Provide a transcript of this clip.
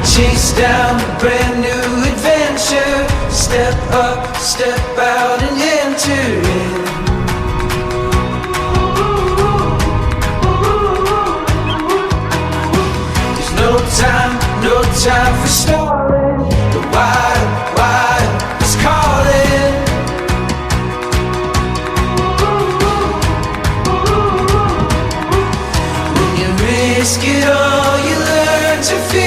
Chase down a brand new adventure. Step up, step out and enter in. There's no time for stalling. The wild is calling. When you risk it all, you learn to feel